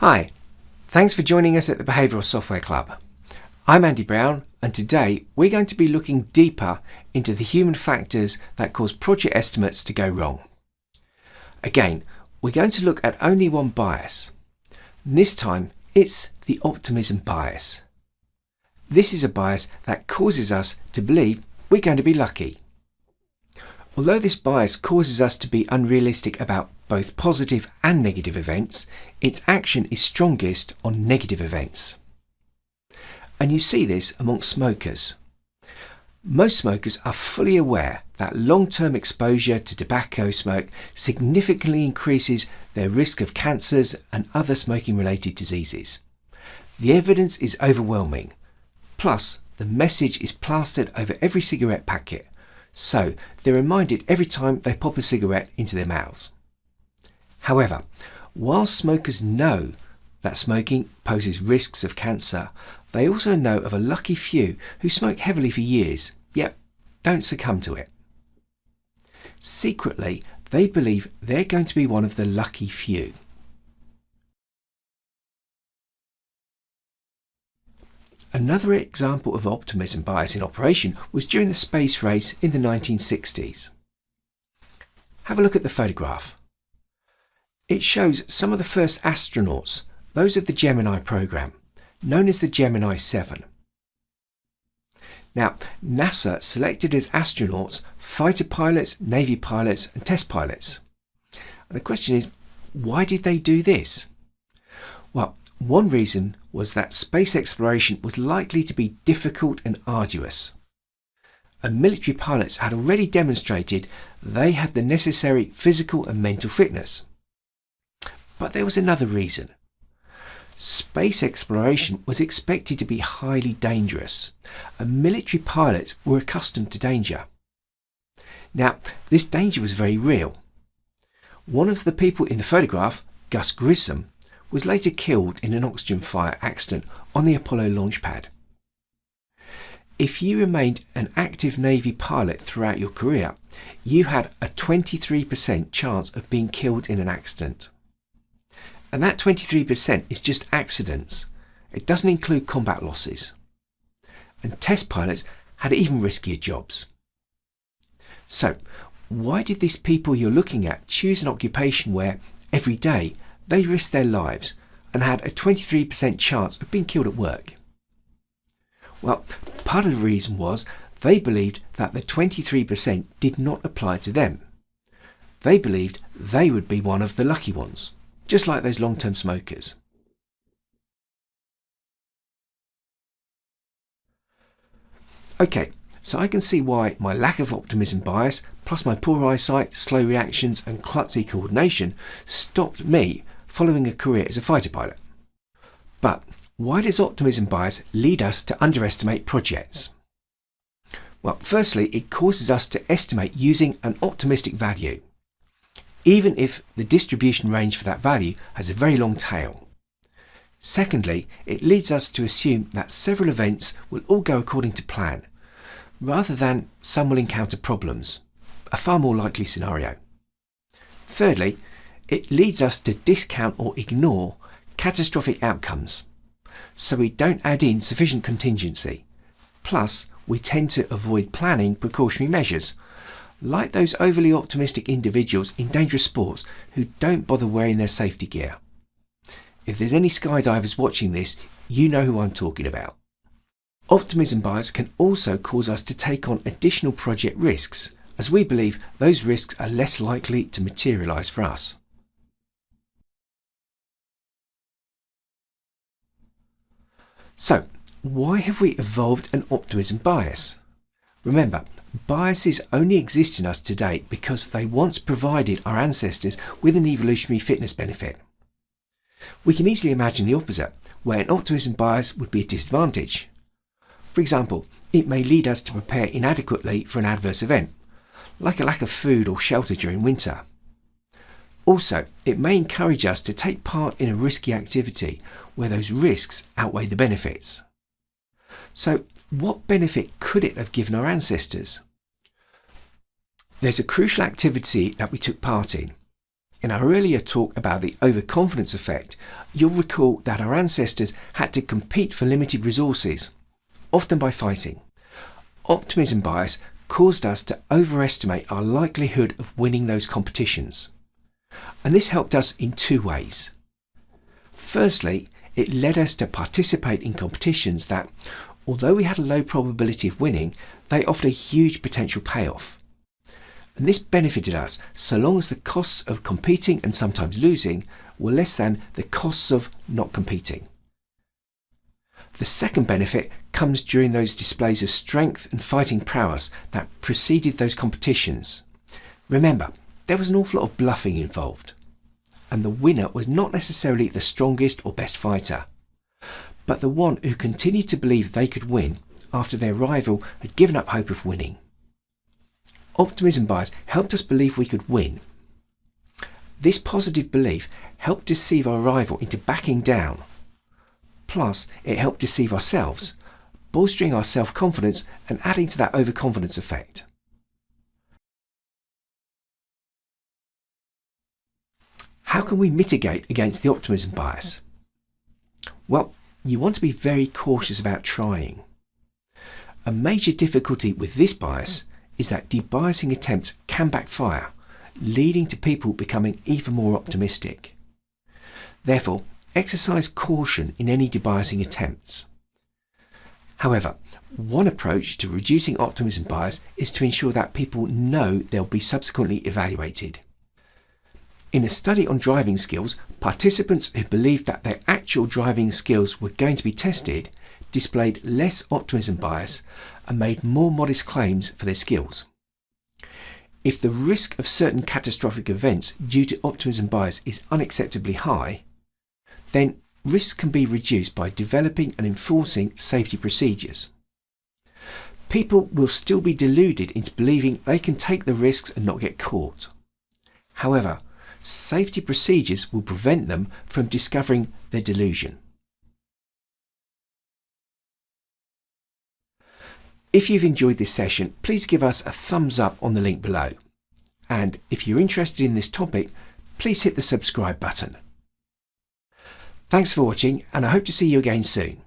Hi, thanks for joining us at the Behavioural Software Club. I'm Andy Brown, and today we're going to be looking deeper into the human factors that cause project estimates to go wrong. Again, we're going to look at only one bias. This time, it's the optimism bias. This is a bias that causes us to believe we're going to be lucky. Although this bias causes us to be unrealistic about both positive and negative events, its action is strongest on negative events. And you see this amongst smokers. Most smokers are fully aware that long-term exposure to tobacco smoke significantly increases their risk of cancers and other smoking-related diseases. The evidence is overwhelming. Plus, the message is plastered over every cigarette packet, so they're reminded every time they pop a cigarette into their mouths. However, while smokers know that smoking poses risks of cancer, they also know of a lucky few who smoke heavily for years, yet don't succumb to it. Secretly, they believe they're going to be one of the lucky few. Another example of optimism bias in operation was during the space race in the 1960s. Have a look at the photograph. It shows some of the first astronauts, those of the Gemini program, known as the Gemini 7. Now, NASA selected as astronauts fighter pilots, Navy pilots and test pilots. And the question is, why did they do this? Well, one reason was that space exploration was likely to be difficult and arduous. And military pilots had already demonstrated they had the necessary physical and mental fitness. But there was another reason. Space exploration was expected to be highly dangerous, and military pilots were accustomed to danger. Now, this danger was very real. One of the people in the photograph, Gus Grissom, was later killed in an oxygen fire accident on the Apollo launch pad. If you remained an active Navy pilot throughout your career, you had a 23% chance of being killed in an accident. And that 23% is just accidents. It doesn't include combat losses. And test pilots had even riskier jobs. So, why did these people you're looking at choose an occupation where, every day, they risked their lives and had a 23% chance of being killed at work? Well, part of the reason was they believed that the 23% did not apply to them. They believed they would be one of the lucky ones, just like those long-term smokers. Okay, so I can see why my lack of optimism bias, plus my poor eyesight, slow reactions and klutzy coordination stopped me following a career as a fighter pilot. But why does optimism bias lead us to underestimate projects? Well, firstly, it causes us to estimate using an optimistic value, even if the distribution range for that value has a very long tail. Secondly, it leads us to assume that several events will all go according to plan, rather than some will encounter problems, a far more likely scenario. Thirdly, it leads us to discount or ignore catastrophic outcomes, so we don't add in sufficient contingency. Plus, we tend to avoid planning precautionary measures, like those overly optimistic individuals in dangerous sports who don't bother wearing their safety gear. If there's any skydivers watching this, you know who I'm talking about. Optimism bias can also cause us to take on additional project risks, as we believe those risks are less likely to materialise for us. So, why have we evolved an optimism bias? Remember, biases only exist in us today because they once provided our ancestors with an evolutionary fitness benefit. We can easily imagine the opposite, where an optimism bias would be a disadvantage. For example, it may lead us to prepare inadequately for an adverse event, like a lack of food or shelter during winter. Also, it may encourage us to take part in a risky activity where those risks outweigh the benefits. So, what benefit could it have given our ancestors? There's a crucial activity that we took part in. In our earlier talk about the overconfidence effect, you'll recall that our ancestors had to compete for limited resources, often by fighting. Optimism bias caused us to overestimate our likelihood of winning those competitions. And this helped us in two ways. Firstly, it led us to participate in competitions that, although we had a low probability of winning, they offered a huge potential payoff. And this benefited us so long as the costs of competing and sometimes losing were less than the costs of not competing. The second benefit comes during those displays of strength and fighting prowess that preceded those competitions. Remember, there was an awful lot of bluffing involved, and the winner was not necessarily the strongest or best fighter, but the one who continued to believe they could win after their rival had given up hope of winning. Optimism bias helped us believe we could win. This positive belief helped deceive our rival into backing down. Plus, it helped deceive ourselves, bolstering our self-confidence and adding to that overconfidence effect. How can we mitigate against the optimism bias? Well, you want to be very cautious about trying. A major difficulty with this bias is that debiasing attempts can backfire, leading to people becoming even more optimistic. Therefore, exercise caution in any debiasing attempts. However, one approach to reducing optimism bias is to ensure that people know they'll be subsequently evaluated. In a study on driving skills, participants who believed that their actual driving skills were going to be tested displayed less optimism bias and made more modest claims for their skills. If the risk of certain catastrophic events due to optimism bias is unacceptably high, then risks can be reduced by developing and enforcing safety procedures. People will still be deluded into believing they can take the risks and not get caught. However, safety procedures will prevent them from discovering their delusion. If you've enjoyed this session, please give us a thumbs up on the link below. And if you're interested in this topic, please hit the subscribe button. Thanks for watching, and I hope to see you again soon.